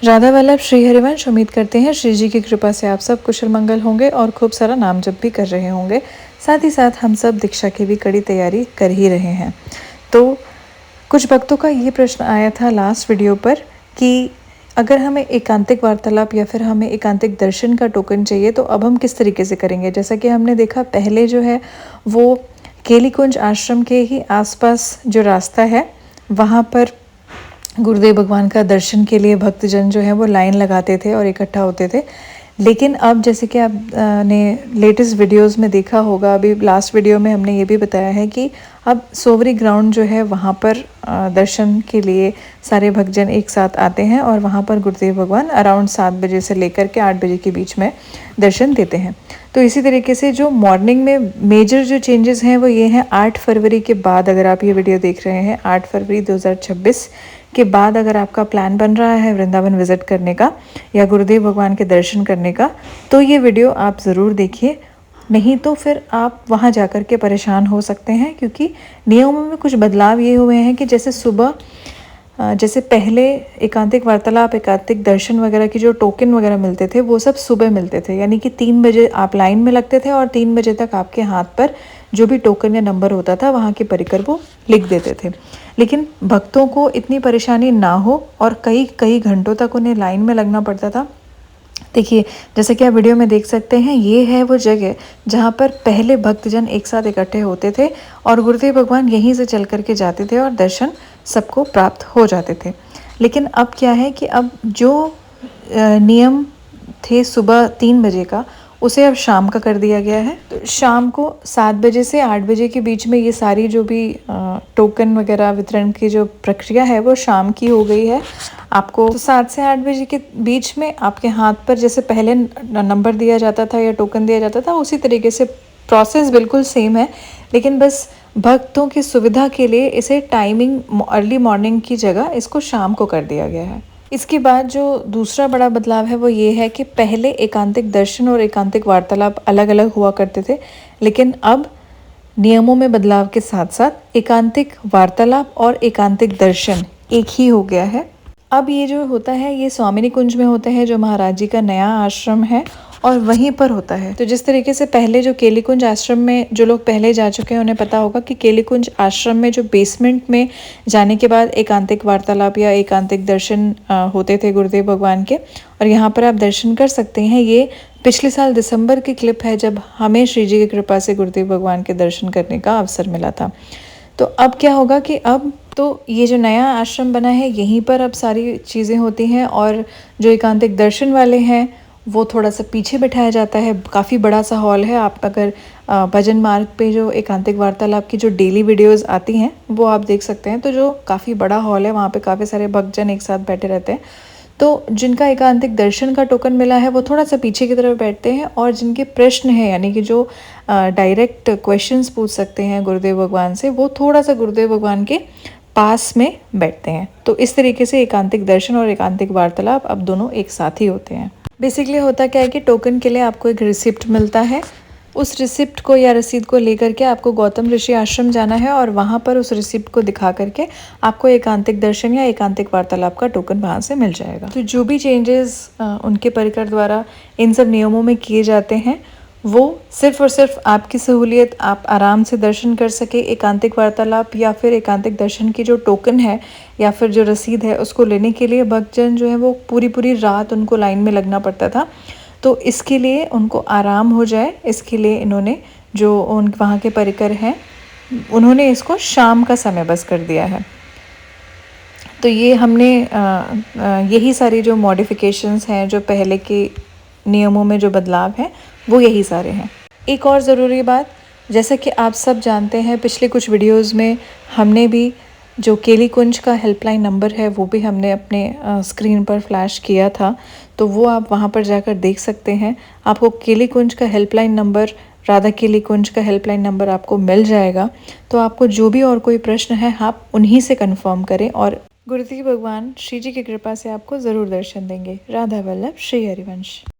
राधा वल्लभ श्री हरिवंश। उम्मीद करते हैं श्री जी की कृपा से आप सब कुशल मंगल होंगे और खूब सारा नाम जप भी कर रहे होंगे। साथ ही साथ हम सब दीक्षा की भी कड़ी तैयारी कर ही रहे हैं। तो कुछ भक्तों का ये प्रश्न आया था लास्ट वीडियो पर कि अगर हमें एकांतिक वार्तालाप या फिर हमें एकांतिक दर्शन का टोकन चाहिए तो अब हम किस तरीके से करेंगे। जैसा कि हमने देखा पहले जो है वो केलीकुंज आश्रम के ही आसपास जो रास्ता है वहाँ पर गुरुदेव भगवान का दर्शन के लिए भक्तजन जो है वो लाइन लगाते थे और इकट्ठा होते थे। लेकिन अब जैसे कि आप ने लेटेस्ट वीडियोस में देखा होगा, अभी लास्ट वीडियो में हमने ये भी बताया है कि अब सोवरी ग्राउंड जो है वहाँ पर दर्शन के लिए सारे भक्तजन एक साथ आते हैं और वहाँ पर गुरुदेव भगवान अराउंड 7 बजे से लेकर के 8 बजे के बीच में दर्शन देते हैं। तो इसी तरीके से जो मॉर्निंग में मेजर जो चेंजेस हैं वो ये हैं 8 फरवरी के बाद, अगर आप ये वीडियो देख रहे हैं 8 फरवरी 2026 के बाद अगर आपका प्लान बन रहा है वृंदावन विजिट करने का या गुरुदेव भगवान के दर्शन करने का, तो ये वीडियो आप ज़रूर देखिए। नहीं तो फिर आप वहाँ जाकर के परेशान हो सकते हैं, क्योंकि नियमों में कुछ बदलाव ये हुए हैं कि जैसे सुबह जैसे पहले एकांतिक वार्तालाप, एकांतिक दर्शन वगैरह की जो टोकन वगैरह मिलते थे वो सब सुबह मिलते थे, यानी कि 3 बजे आप लाइन में लगते थे और 3 बजे तक आपके हाथ पर जो भी टोकन या नंबर होता था वहाँ के परिकर वो लिख देते थे। लेकिन भक्तों को इतनी परेशानी ना हो और कई कई घंटों तक उन्हें लाइन में लगना पड़ता था। देखिए जैसे कि आप वीडियो में देख सकते हैं, ये है वो जगह जहाँ पर पहले भक्तजन एक साथ इकट्ठे होते थे और गुरुदेव भगवान यहीं से चल कर के जाते थे और दर्शन सबको प्राप्त हो जाते थे। लेकिन अब क्या है कि अब जो नियम थे सुबह 3 बजे का, उसे अब शाम का कर दिया गया है। तो शाम को 7 बजे से 8 बजे के बीच में ये सारी जो भी टोकन वगैरह वितरण की जो प्रक्रिया है वो शाम की हो गई है। आपको तो 7 से 8 बजे के बीच में आपके हाथ पर जैसे पहले नंबर दिया जाता था या टोकन दिया जाता था, उसी तरीके से प्रोसेस बिल्कुल सेम है। लेकिन बस भक्तों की सुविधा के लिए इसे टाइमिंग अर्ली मॉर्निंग की जगह इसको शाम को कर दिया गया है। इसके बाद जो दूसरा बड़ा बदलाव है वो ये है कि पहले एकांतिक दर्शन और एकांतिक वार्तालाप अलग अलग हुआ करते थे, लेकिन अब नियमों में बदलाव के साथ साथ एकांतिक वार्तालाप और एकांतिक दर्शन एक ही हो गया है। अब ये जो होता है ये स्वामिनी कुंज में होता है, जो महाराज जी का नया आश्रम है और वहीं पर होता है। तो जिस तरीके से पहले जो केलीकुंज आश्रम में जो लोग पहले जा चुके हैं उन्हें पता होगा कि केलीकुंज आश्रम में जो बेसमेंट में जाने के बाद एकांतिक वार्तालाप या एकांतिक दर्शन होते थे गुरुदेव भगवान के, और यहाँ पर आप दर्शन कर सकते हैं। ये पिछले साल दिसंबर की क्लिप है जब हमें श्री जी की कृपा से गुरुदेव भगवान के दर्शन करने का अवसर मिला था। तो अब क्या होगा कि अब तो ये जो नया आश्रम बना है यहीं पर अब सारी चीज़ें होती हैं, और जो एकांतिक दर्शन वाले हैं वो थोड़ा सा पीछे बिठाया जाता है। काफ़ी बड़ा सा हॉल है। आप अगर भजन मार्ग पे जो एकांतिक वार्तालाप की जो डेली वीडियोस आती हैं वो आप देख सकते हैं। तो जो काफ़ी बड़ा हॉल है वहाँ पे काफ़ी सारे भक्तजन एक साथ बैठे रहते हैं। तो जिनका एकांतिक दर्शन का टोकन मिला है वो थोड़ा सा पीछे की तरफ बैठते हैं, और जिनके प्रश्न हैं यानी कि जो डायरेक्ट क्वेश्चंस पूछ सकते हैं गुरुदेव भगवान से, वो थोड़ा सा गुरुदेव भगवान के पास में बैठते हैं। तो इस तरीके से एकांतिक दर्शन और एकांतिक वार्तालाप अब दोनों एक साथ ही होते हैं। बेसिकली होता क्या है कि टोकन के लिए आपको एक रिसिप्ट मिलता है। उस रिसिप्ट को या रसीद को लेकर के आपको गौतम ऋषि आश्रम जाना है और वहाँ पर उस रिसिप्ट को दिखा करके आपको एकांतिक दर्शन या एकांतिक वार्तालाप का टोकन वहाँ से मिल जाएगा। तो जो भी चेंजेस उनके परिकर द्वारा इन सब नियमों में किए जाते हैं वो सिर्फ और सिर्फ आपकी सहूलियत, आप आराम से दर्शन कर सके। एकांतिक वार्तालाप या फिर एकांतिक दर्शन की जो टोकन है या फिर जो रसीद है उसको लेने के लिए भक्तजन जो है वो पूरी पूरी रात उनको लाइन में लगना पड़ता था। तो इसके लिए उनको आराम हो जाए, इसके लिए इन्होंने जो उन वहाँ के परिकर हैं उन्होंने इसको शाम का समय बस कर दिया है। तो ये हमने यही सारी जो मॉडिफिकेशंस हैं, जो पहले के नियमों में जो बदलाव हैं वो यही सारे हैं। एक और ज़रूरी बात, जैसा कि आप सब जानते हैं पिछले कुछ वीडियोस में हमने भी जो केलीकुंज का हेल्पलाइन नंबर है वो भी हमने अपने स्क्रीन पर फ्लैश किया था। तो वो आप वहाँ पर जाकर देख सकते हैं। आपको केलीकुंज का हेल्पलाइन नंबर, राधा केलीकुंज का हेल्पलाइन नंबर आपको मिल जाएगा। तो आपको जो भी और कोई प्रश्न है आप उन्हीं से कंफर्म करें और गुरुदेव भगवान श्री जी की कृपा से आपको ज़रूर दर्शन देंगे। राधा वल्लभ श्री हरिवंश।